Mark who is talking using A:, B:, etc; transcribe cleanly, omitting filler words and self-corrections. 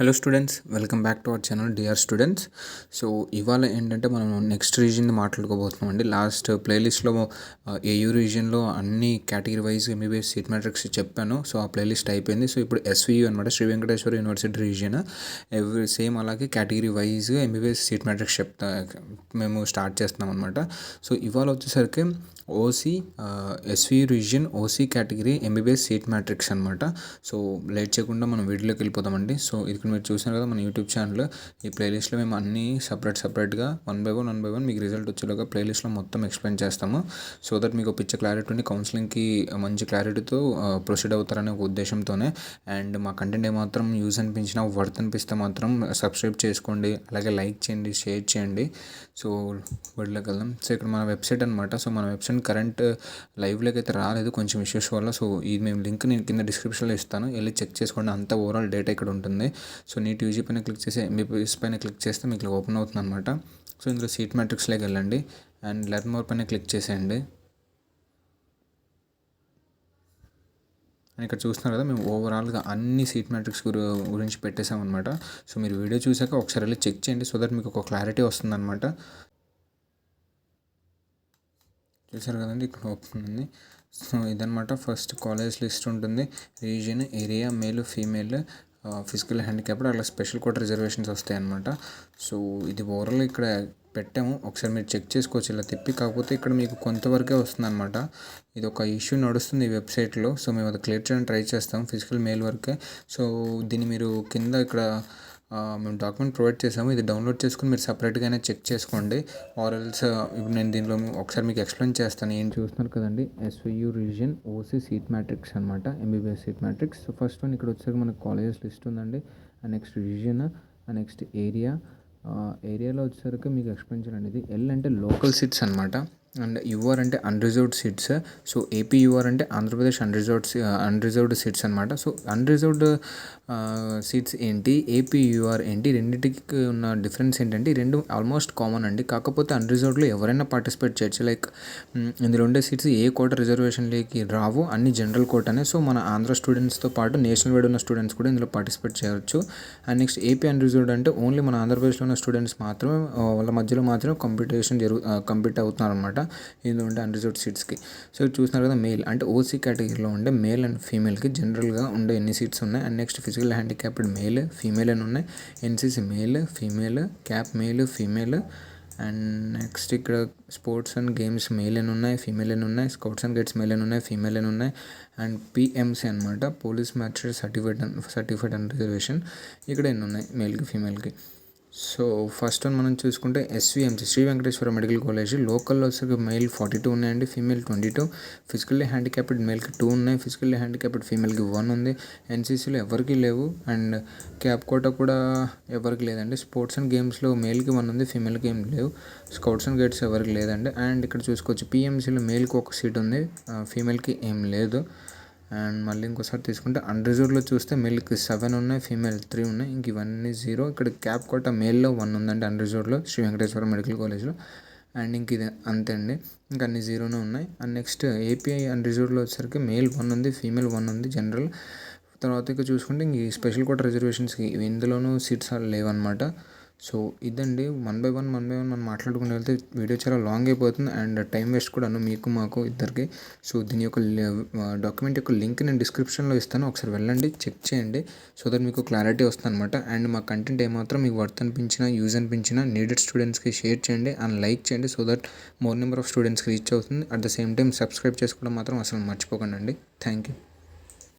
A: Hello students, welcome back to our channel dear students. So ఇవాళ ఏంటంటే మనం next region మాట్లాడుకోబోతున్నాం అండి. లాస్ట్ ప్లేలిస్ట్లో ఏయూ రీజియన్లో అన్ని category wise MBBS seat matrix చెప్పాను. సో ఆ ప్లేలిస్ట్ అయిపోయింది. సో ఇప్పుడు ఎస్వియు అనమాట, Sri Venkateswara university region same అలాగే category wise MBBS seat matrix మేము స్టార్ట్ చేస్తున్నాం అనమాట. సో ఇవాళ వచ్చేసరికి OC SVU region OC category MBBS seat matrix అనమాట. సో లేట్ చేయకుండా మనం వీడియోలోకి వెళ్ళిపోతామండి. సో ఇక్కడ మీరు చూసారు కదా మన యూట్యూబ్ ఛానల్. ఈ ప్లేలిస్ట్లో మేము అన్నీ సపరేట్గా వన్ బై వన్ మీకు రిజల్ట్ వచ్చేలాగా ప్లేలిస్ట్లో మొత్తం ఎక్స్ప్లెయిన్ చేస్తాము. సో దట్ మీకు పిచ్చ క్లారిటీ ఉండి కౌన్సిలింగ్కి మంచి క్లారిటీతో ప్రొసీడ్ అవుతారనే ఒక ఉద్దేశంతోనే. అండ్ మా కంటెంట్ ఏమాత్రం యూజ్ అనిపించినా వర్త్ అనిపిస్తే మాత్రం సబ్స్క్రైబ్ చేసుకోండి, అలాగే లైక్ చేయండి, షేర్ చేయండి. సో వీడియోలోకి వెళ్దాం. సో ఇక్కడ మన వెబ్సైట్ అనమాట. సో మన వెబ్సైట్ కరెంట్ లైవ్లోకి అయితే రాలేదు కొంచెం ఇష్యూస్ వల్ల. సో ఇది మేము లింక్ నేను కింద డిస్క్రిప్షన్లో ఇస్తాను, వెళ్ళి చెక్ చేసుకోండి. అంతా ఓవరాల్ డేటా ఇక్కడ ఉంటుంది. సో నీట్ యూజీ పైన క్లిక్ చేసి ఎంబీబీఎస్ పైన క్లిక్ చేస్తే మీకు ఓపెన్ అవుతుంది అనమాట. సో ఇందులో సీట్ మ్యాట్రిక్స్లోకి వెళ్ళండి అండ్ లెర్న్ మోర్ పైన క్లిక్ చేసేయండి. అని ఇక్కడ చూస్తున్నారు కదా, మేము ఓవరాల్గా అన్ని సీట్ మ్యాట్రిక్స్ గురించి పెట్టేసామన్నమాట. సో మీరు వీడియో చూసాక ఒకసారి వెళ్ళి చెక్ చేయండి, సో దట్ మీకు ఒక క్లారిటీ వస్తుందన్నమాట. చూసారు కదండి, ఇక్కడ ఓపెన్ ఉంది. సో ఇదనమాట ఫస్ట్ కాలేజ్ లిస్ట్ ఉంటుంది. Region, area, male, female, physical handicapped, అలా స్పెషల్ కోట రిజర్వేషన్స్ వస్తాయి అన్నమాట. సో ఇది ఓవరాల్ ఇక్కడ పెట్టాము, ఒకసారి మీరు చెక్ చేసుకోవచ్చు ఇలా తిప్పి. కాకపోతే ఇక్కడ మీకు కొంతవరకే వస్తుంది అనమాట. ఇది ఒక ఇష్యూ నడుస్తుంది ఈ వెబ్సైట్లో. సో మేము అది క్లియర్ చేయడానికి ట్రై చేస్తాం, ఫిజికల్ మేల్ వరకే. సో దీన్ని మీరు కింద ఇక్కడ మేము డాక్యుమెంట్ ప్రొవైడ్ చేసాము, ఇది డౌన్లోడ్ చేసుకుని మీరు సపరేట్గానే చెక్ చేసుకోండి. ఆర్ఎల్స్ ఇప్పుడు నేను దీనిలో ఒకసారి మీకు ఎక్స్ప్లెయిన్ చేస్తాను. ఏం చూస్తున్నారు కదండి, SVU region OC seat matrix అనమాట, MBBS seat matrix. So first one ఇక్కడ వచ్చేసరికి మనకు కాలేజెస్ లిస్ట్ ఉందండి. నెక్స్ట్ రీజియన్, నెక్స్ట్ ఏరియాలో వచ్చేసరికి మీకు ఎక్స్ప్లెయిన్ చేయాలండి. ఇది ఎల్ అంటే లోకల్ సీట్స్ అనమాట, అండ్ యుఆర్ అంటే unreserved seats. So AP you are అంటే ఆంధ్రప్రదేశ్ అన్రిజర్వ్డ్ సీట్స్ అనమాట. సో అన్రిజర్వ్డ్ సీట్స్ ఏంటి, ఏపీ యుఆర్ ఏంటి, రెండింటికి ఉన్న డిఫరెన్స్ ఏంటంటే ఈ రెండు ఆల్మోస్ట్ కామన్ అండి. కాకపోతే అన్రిజర్వ్డ్లో ఎవరైనా పార్టిసిపేట్ చేయొచ్చు. లైక్ ఇందులో ఉండే సీట్స్ ఏ కోట రిజర్వేషన్లోకి రావు, అన్ని జనరల్ కోటానే. సో మన ఆంధ్ర స్టూడెంట్స్తో పాటు నేషనల్ వైడ్ ఉన్న స్టూడెంట్స్ కూడా ఇందులో పార్టిసిపేట్ చేయవచ్చు. అండ్ నెక్స్ట్ ఏపీ అన్రిజర్వ్డ్ అంటే ఓన్లీ మన ఆంధ్రప్రదేశ్లో ఉన్న స్టూడెంట్స్ మాత్రమే, వాళ్ళ మధ్యలో మాత్రమే కంప్లీట్ అవుతున్నారు అనమాట ఇందులో ఉండే అన్రిజర్వ్డ్ సీట్స్కి. సో చూస్తున్నారు కదా, మేల్ అంటే ఓసీ కేటగిరీలో ఉండే మేల్ అండ్ ఫీమేల్కి జనరల్గా ఉండే ఎన్ని సీట్స్ ఉన్నాయి. And next physical handicapped male, female అని ఉన్నాయి. NCC male, female, cap male, female. And next ఇక్కడ స్పోర్ట్స్ అండ్ గేమ్స్ మేల్ అని ఉన్నాయి, ఫీమేల్ అని ఉన్నాయి. స్కౌట్స్ అండ్ గైడ్స్ మేల్ అని ఉన్నాయి, ఫీమేల్ అని ఉన్నాయి. అండ్ పిఎంసీ అనమాట, police magistrate certified and reservation. ఇక్కడ ఎన్ని ఉన్నాయి మేల్కి, ఫీమేల్కి. సో ఫస్ట్ వన్ మనం చూసుకుంటే ఎస్విఎంసి, శ్రీ వెంకటేశ్వర మెడికల్ కాలేజ్. లోకల్లో వచ్చేసరికి మేల్ 42 ఉన్నాయండి, ఫీమేల్ 22. ఫిజికల్లీ హ్యాండిక్యాప్డ్ మేల్కి 2 ఉన్నాయి, ఫిజికల్లీ హ్యాండిక్యాప్డ్ ఫీమేల్కి 1 ఉంది. ఎన్సీసీలో ఎవరికి లేవు, అండ్ క్యాప్ కోటా కూడా ఎవరికి లేదండి. స్పోర్ట్స్ అండ్ గేమ్స్లో మేల్కి 1 ఉంది, ఫీమేల్కి ఏం లేవు. స్కౌట్స్ అండ్ గైడ్స్ ఎవరికి లేదండి. అండ్ ఇక్కడ చూసుకోవచ్చు పిఎంసీలో మేల్కి 1 సీట్ ఉంది, ఫీమేల్కి ఏం లేదు. అండ్ మళ్ళీ ఇంకోసారి తీసుకుంటే అన్రిజర్వ్డ్లో చూస్తే మేల్కి 7 ఉన్నాయి, ఫీమేల్ 3 ఉన్నాయి. ఇంక ఇవన్నీ 0. ఇక్కడ క్యాప్ కోట మేల్లో 1 ఉందండి అన్రిజర్వ్డ్లో శ్రీ వెంకటేశ్వర మెడికల్ కాలేజ్లో. అండ్ ఇంక ఇది అంతే అండి, ఇంకా అన్ని 0 ఉన్నాయి. అండ్ నెక్స్ట్ ఏపీఐ అన్రిజర్వ్డ్లో వచ్చేసరికి మేల్ 1 ఉంది, ఫీమేల్ 1 ఉంది జనరల్. తర్వాత ఇక చూసుకుంటే ఇంక ఈ స్పెషల్ కోట రిజర్వేషన్స్కి ఇందులోనూ సీట్స్ లేవన్నమాట. సో ఇదండి, వన్ బై వన్ మనం మాట్లాడుకుంటూ వెళ్తే వీడియో చాలా లాంగ్ అయిపోతుంది అండ్ టైం వేస్ట్ కూడా మీకు మాకు ఇద్దరికి. సో దీని యొక్క డాక్యుమెంట్ యొక్క లింక్ నేను డిస్క్రిప్షన్లో ఇస్తాను, ఒకసారి వెళ్ళండి, చెక్ చేయండి. సో దట్ మీకు క్లారిటీ వస్తుంది అనమాట. అండ్ మా కంటెంట్ ఏమాత్రం మీకు వర్త్ అనిపించినా, యూజ్ అనిపించినా నీడెడ్ స్టూడెంట్స్కి షేర్ చేయండి అండ్ లైక్ చేయండి. So that more number of స్టూడెంట్స్కి రీచ్ అవుతుంది. At the same time subscribe చేసుకోవడం మాత్రం అసలు మర్చిపోకండి. Thank you.